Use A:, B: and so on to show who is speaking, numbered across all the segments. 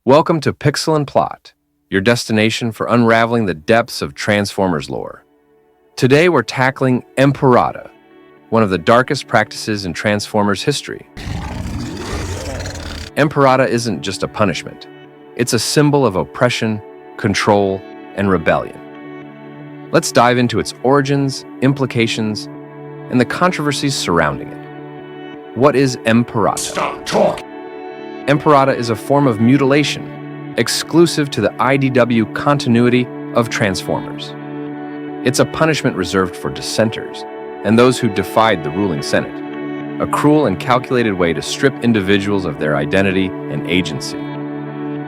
A: Welcome to Pixel and Plot, your destination for unraveling the depths of Transformers lore. Today we're tackling Empurata, one of the darkest practices in Transformers history. Empurata isn't just a punishment. It's a symbol of oppression, control, and rebellion. Let's dive into its origins, implications, and the controversies surrounding it. What is Empurata?
B: Stop talking!
A: Empurata is a form of mutilation exclusive to the IDW continuity of Transformers. It's a punishment reserved for dissenters and those who defied the ruling Senate, a cruel and calculated way to strip individuals of their identity and agency.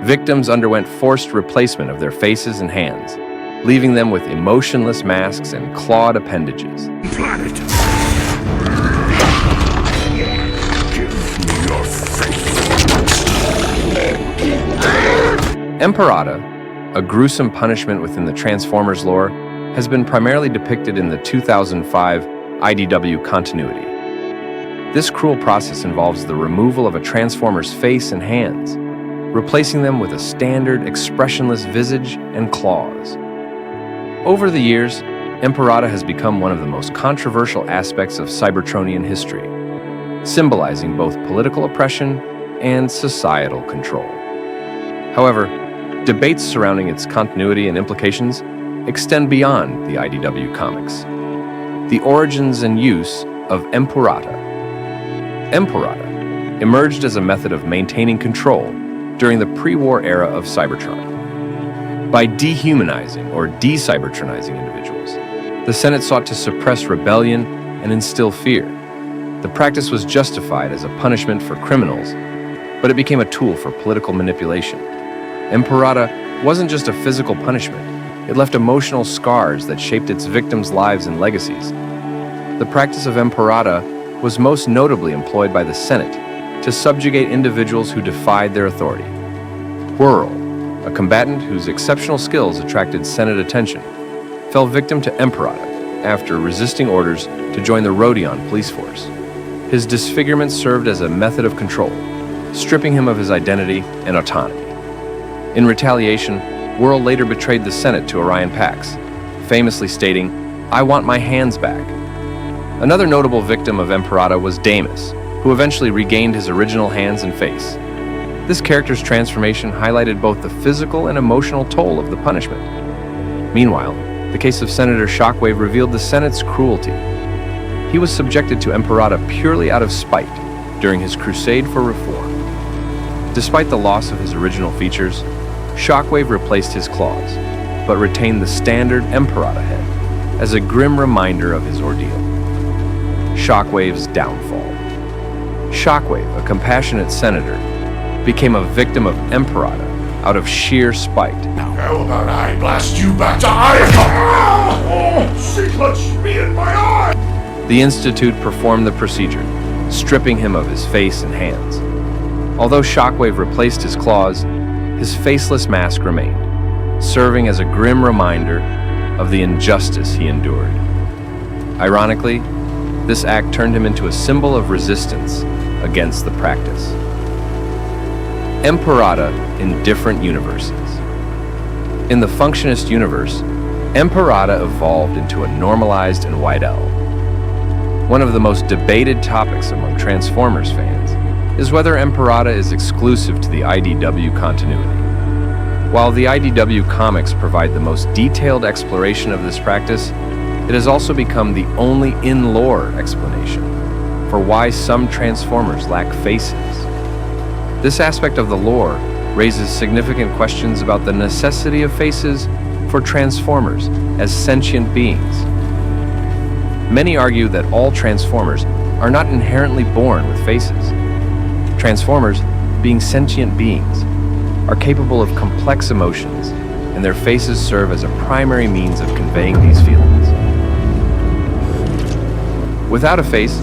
A: Victims underwent forced replacement of their faces and hands, leaving them with emotionless masks and clawed appendages.
B: Planet! Give me your face!
A: Empurata, a gruesome punishment within the Transformers lore, has been primarily depicted in the 2005 IDW continuity. This cruel process involves the removal of a Transformer's face and hands, replacing them with a standard expressionless visage and claws. Over the years, Empurata has become one of the most controversial aspects of Cybertronian history, symbolizing both political oppression and societal control. However, debates surrounding its continuity and implications extend beyond the IDW comics. The origins and use of Empurata. Empurata emerged as a method of maintaining control during the pre-war era of Cybertron. By dehumanizing or de-Cybertronizing individuals, the Senate sought to suppress rebellion and instill fear. The practice was justified as a punishment for criminals, but it became a tool for political manipulation. Empurata wasn't just a physical punishment, it left emotional scars that shaped its victims' lives and legacies. The practice of Empurata was most notably employed by the Senate to subjugate individuals who defied their authority. Whirl, a combatant whose exceptional skills attracted Senate attention, fell victim to Empurata after resisting orders to join the Rodion police force. His disfigurement served as a method of control, stripping him of his identity and autonomy. In retaliation, Whirl later betrayed the Senate to Orion Pax, famously stating, "I want my hands back." Another notable victim of Empurata was Damus, who eventually regained his original hands and face. This character's transformation highlighted both the physical and emotional toll of the punishment. Meanwhile, the case of Senator Shockwave revealed the Senate's cruelty. He was subjected to Empurata purely out of spite during his crusade for reform. Despite the loss of his original features, Shockwave replaced his claws, but retained the standard Empurata head as a grim reminder of his ordeal. Shockwave's downfall. Shockwave, a compassionate senator, became a victim of Empurata out of sheer spite.
B: How about I blast you back to Iacon? Oh, see, touch me in my eye!
A: The Institute performed the procedure, stripping him of his face and hands. Although Shockwave replaced his claws, his faceless mask remained, serving as a grim reminder of the injustice he endured. Ironically, this act turned him into a symbol of resistance against the practice. Empurata in different universes. In the Functionist universe, Empurata evolved into a normalized and white L. One of the most debated topics among Transformers fans is whether Empurata is exclusive to the IDW continuity. While the IDW comics provide the most detailed exploration of this practice, it has also become the only in-lore explanation for why some Transformers lack faces. This aspect of the lore raises significant questions about the necessity of faces for Transformers as sentient beings. Many argue that all Transformers are not inherently born with faces. Transformers, being sentient beings, are capable of complex emotions, and their faces serve as a primary means of conveying these feelings. Without a face,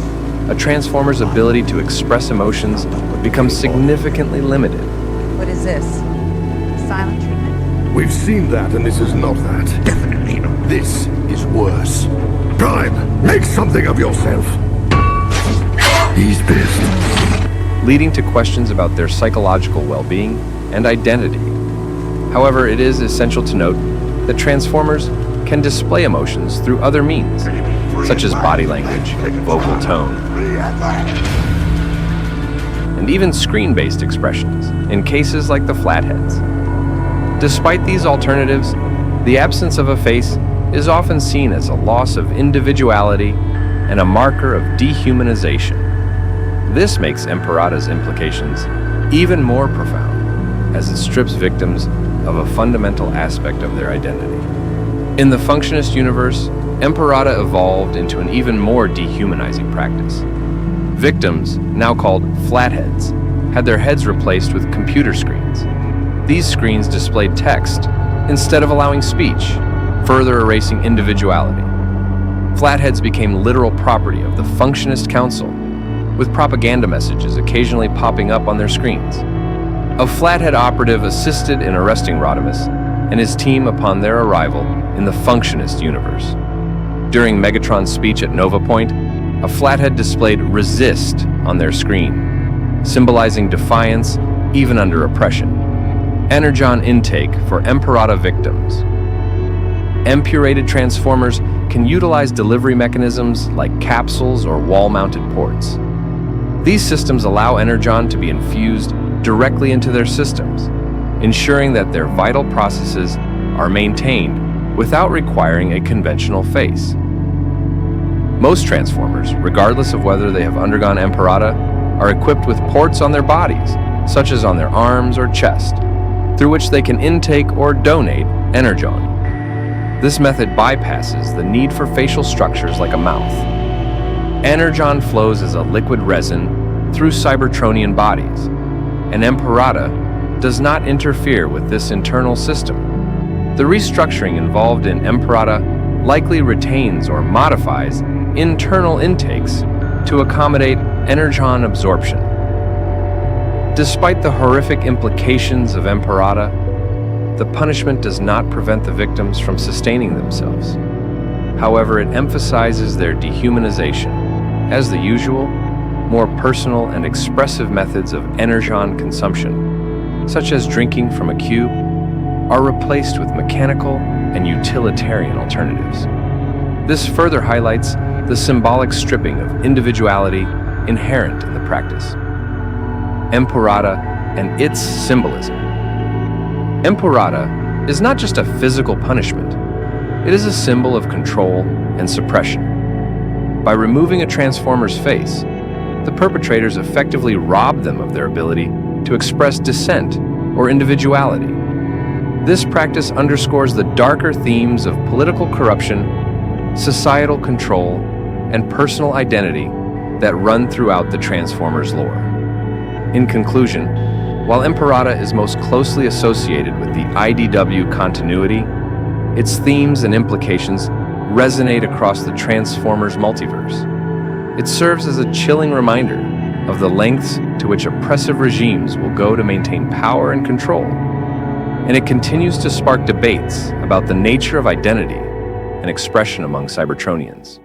A: a Transformer's ability to express emotions becomes significantly limited.
C: What is this? Silent treatment?
B: We've seen that, and this is not that. Definitely not. This is worse. Prime, make something of yourself. He's pissed.
A: Leading to questions about their psychological well-being and identity. However, it is essential to note that Transformers can display emotions through other means, such as body language, vocal tone, and even screen-based expressions in cases like the Flatheads. Despite these alternatives, the absence of a face is often seen as a loss of individuality and a marker of dehumanization. This makes Empurata's implications even more profound, as it strips victims of a fundamental aspect of their identity. In the Functionist universe, Empurata evolved into an even more dehumanizing practice. Victims, now called Flatheads, had their heads replaced with computer screens. These screens displayed text instead of allowing speech, further erasing individuality. Flatheads became literal property of the Functionist Council, with propaganda messages occasionally popping up on their screens. A Flathead operative assisted in arresting Rodimus and his team upon their arrival in the Functionist universe. During Megatron's speech at Nova Point, a Flathead displayed "resist" on their screen, symbolizing defiance even under oppression. Energon intake for Empurata victims. Empurated Transformers can utilize delivery mechanisms like capsules or wall-mounted ports. These systems allow Energon to be infused directly into their systems, ensuring that their vital processes are maintained without requiring a conventional face. Most Transformers, regardless of whether they have undergone Empurata, are equipped with ports on their bodies, such as on their arms or chest, through which they can intake or donate Energon. This method bypasses the need for facial structures like a mouth. Energon flows as a liquid resin through Cybertronian bodies, and Empurata does not interfere with this internal system. The restructuring involved in Empurata likely retains or modifies internal intakes to accommodate Energon absorption. Despite the horrific implications of Empurata, the punishment does not prevent the victims from sustaining themselves. However, it emphasizes their dehumanization, as the usual, more personal and expressive methods of Energon consumption, such as drinking from a cube, are replaced with mechanical and utilitarian alternatives. This further highlights the symbolic stripping of individuality inherent in the practice. Empurata and its symbolism. Empurata is not just a physical punishment, it is a symbol of control and suppression. By removing a Transformer's face, the perpetrators effectively rob them of their ability to express dissent or individuality. This practice underscores the darker themes of political corruption, societal control, and personal identity that run throughout the Transformers lore. In conclusion, while Empurata is most closely associated with the IDW continuity, its themes and implications resonate across the Transformers multiverse. It serves as a chilling reminder of the lengths to which oppressive regimes will go to maintain power and control, and it continues to spark debates about the nature of identity and expression among Cybertronians.